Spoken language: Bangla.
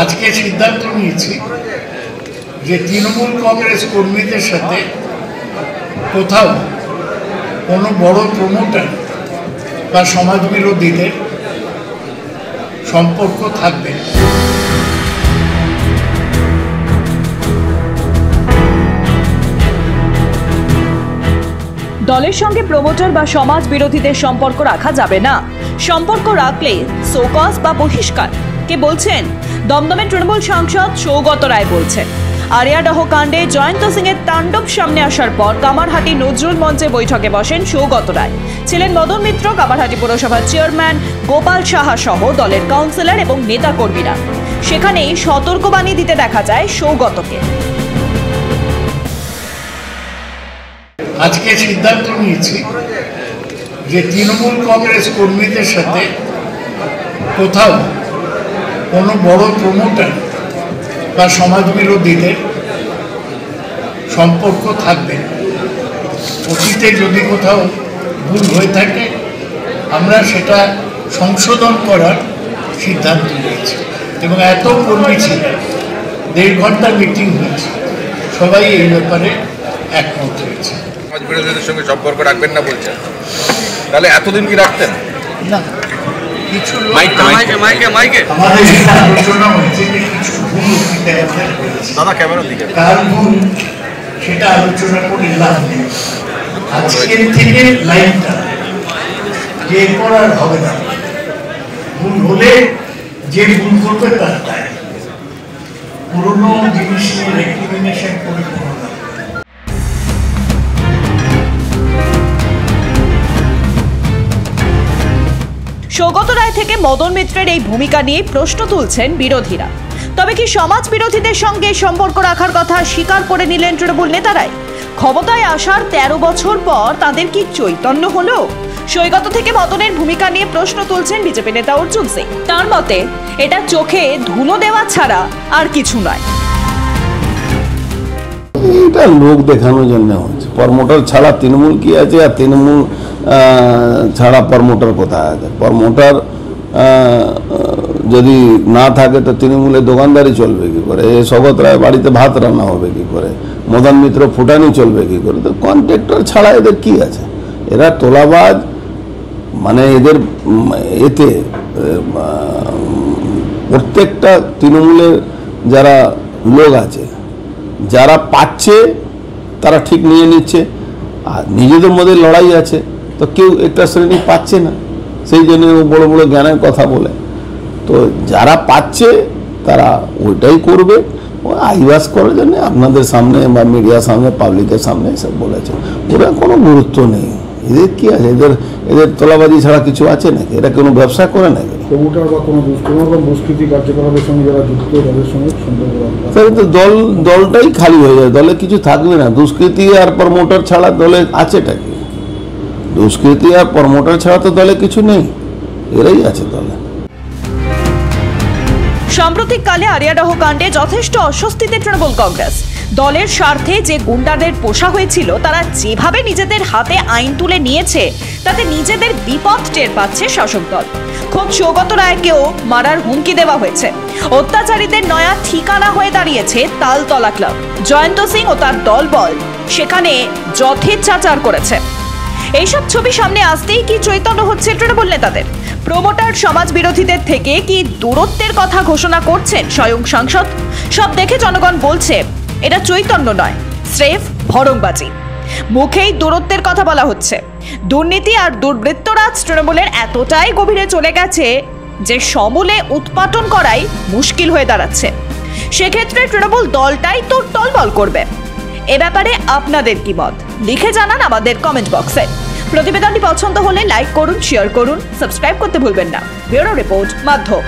আজকে সিদ্ধান্ত নিয়েছি যে তৃণমূল কংগ্রেস কর্মীদের সাথে কোথাও কোনো বড় প্রমোটার বা সমাজবিরোধীদের সম্পর্ক থাকবে। দলের সঙ্গে প্রমোটার বা সমাজ বিরোধীদের সম্পর্ক রাখা যাবে না। সম্পর্ক রাখলে শোকজ বা বহিষ্কার। কে বলছেন? দমদমের তৃণমূল সাংসদ সৌগত রায় বলছেন। আরিয়াডহ কাণ্ডে জয়ন্ত সিং এর তাণ্ডব সামনে আসার পর কামারহাটি নজরুল মঞ্চে বৈঠকে বসেন সৌগত রায়। ছিলেন মদন মিত্র, কামারহাটি পুরসভার চেয়ারম্যান গোপাল সাহা সহ দলের কাউন্সিলর এবং নেতাকর্মীরা। সেখানেই সতর্কবাণী দিতে দেখা যায় সৌগতকে। আজকে সিদ্ধান্ত নিয়েছি যে তৃণমূল কংগ্রেস কর্মীদের সাথে কোথাও কোনো বড় প্রমোটার বা সমাজবিরোধীদের সম্পর্ক থাকবে। অতীতে যদি কোথাও ভুল হয়ে থাকে আমরা সেটা সংশোধন করার সিদ্ধান্ত নিয়েছি এবং এত কর্মী ছিল, 1.5 ঘন্টা মিটিং হয়েছে, সবাই এই ব্যাপারে একমত হয়েছে। সমাজবিরোধীদের সঙ্গে সম্পর্ক রাখবেন না বলছেন, তাহলে এতদিন কি রাখতেন না? কিছু আলোচনা হচ্ছে যে কিছু ভুল দাদা ক্যামেরার দিকে কার ভুল সেটা আলোচনা করে লাভ নেই। আজকের থেকে লাইনটা যে করার হবে না, ভুল হলে যে ভুল করবে তার দায়। পুরোনো জিনিস নিয়ে রেকমেন্ডেশন করে কোনো না। সৌগত রায় থেকে মদন মিত্রের এই ভূমিকা নিয়ে প্রশ্ন তুলছেন বিরোধীরা। তবে কি সমাজ বিরোধীদের সঙ্গে সম্পর্ক রাখার কথা স্বীকার করে নিলেন তৃণমূল নেতারাই? ক্ষমতায় আসার 13 বছর পর তাদের কি চৈতন্য হলো? সৌগত থেকে মদনের ভূমিকা নিয়ে প্রশ্ন তুলছেন বিজেপি নেতা অর্জুন সিং। তার মতে এটা চোখে ধুলো দেওয়া ছাড়া আর কিছু নয়। এটা লোক দেখানোর জন্য হচ্ছে। প্রমোটার ছাড়া তৃণমূল কি আছে, আর তৃণমূল ছাড়া প্রমোটার কোথায় আছে? প্রমোটার যদি না থাকে তো তৃণমূলের দোকানদারি চলবে কি করে? সৌগত রায় বাড়িতে ভাত রান্না হবে কি করে? মদন মিত্র ফুটানি চলবে কি করে? তো কন্ট্রাক্টর ছাড়া এদের কি আছে? এরা তোলাবাজ। মানে এদের এতে প্রত্যেকটা তৃণমূলের যারা লোক আছে, যারা পাচ্ছে তারা ঠিক নিয়ে নিচ্ছে, আর নিজেদের মধ্যে লড়াই আছে, তো কেউ একটা শ্রেণী পাচ্ছে না, সেই জন্য বড় বড় জ্ঞানের কথা বলে। তো যারা পাচ্ছে তারা ওইটাই করবে, আইওয়াস করার জন্য আপনাদের সামনে বা মিডিয়ার সামনে, পাবলিকের সামনে এসব বলেছে। ওরা কোনো গুরুত্ব নেই। এদের কি আছে? এদের তোলাবাজি ছাড়া কিছু আছে নাকি? এরা কোনো ব্যবসা করে নাকি? প্রমোটার বা কোনো দুষ্কৃতি কার্যকলাপের সঙ্গে যারা যুক্ত তাদের সঙ্গে সম্পর্ক, দলটাই খালি হয়ে যায়, দলে কিছু থাকবে না। দুষ্কৃতি আর প্রমোটার ছাড়া দলে আছেটা কি? দুষ্কৃতি আর প্রমোটার ছাড়া তো দলে কিছু নেই, এরাই আছে দলে। সাম্প্রতিককালে আরিয়াডহ কাণ্ডে যথেষ্ট অস্বস্তিতে তৃণমূল কংগ্রেস। দলের স্বার্থে যে গুন্ডাদের পোষা হয়েছিল তারা যেভাবে নিজেদের হাতে আইন তুলে নিয়েছে তাতে নিজেদের বিপদ টের পাচ্ছে শাসক দল। খোদ সৌগত রায়কেও মারার হুমকি দেওয়া হয়েছে। অত্যাচারীদের নয়া ঠিকানা হয়ে দাঁড়িয়েছে তালতলা ক্লাব। জয়ন্ত সিং ও তার দলবল সেখানে যথেচ্ছাচার করেছে। এইসব ছবি সামনে আসতেই কি চৈতন্য হচ্ছে তৃণমূল নেতাদের? প্রমোটার সমাজ বিরোধীদের থেকে কি দূরত্বের কথা ঘোষণা করছেন স্বয়ং সাংসদ? সব দেখে জনগণ বলছে এটা চৈতন্য নয়, স্রেফ ভরংবাজি। মুখেই দূরত্বের কথা বলা হচ্ছে। দুর্নীতি আর দুর্বৃত্তরাজ তৃণমূলের এতটাই গভীরে চলে গেছে যে সমূলে উৎপাটন করাই মুশকিল হয়ে দাঁড়াচ্ছে। সেক্ষেত্রে তৃণমূল দলটাই তো টলবল করবে। এ ব্যাপারে আপনাদের কি মত লিখে জানান আমাদের কমেন্ট বক্সে। প্রতিবেদনটি পছন্দ হলে লাইক করুন, শেয়ার করুন, সাবস্ক্রাইব করতে ভুলবেন না। ব্যুরো রিপোর্ট, মাধ্যম।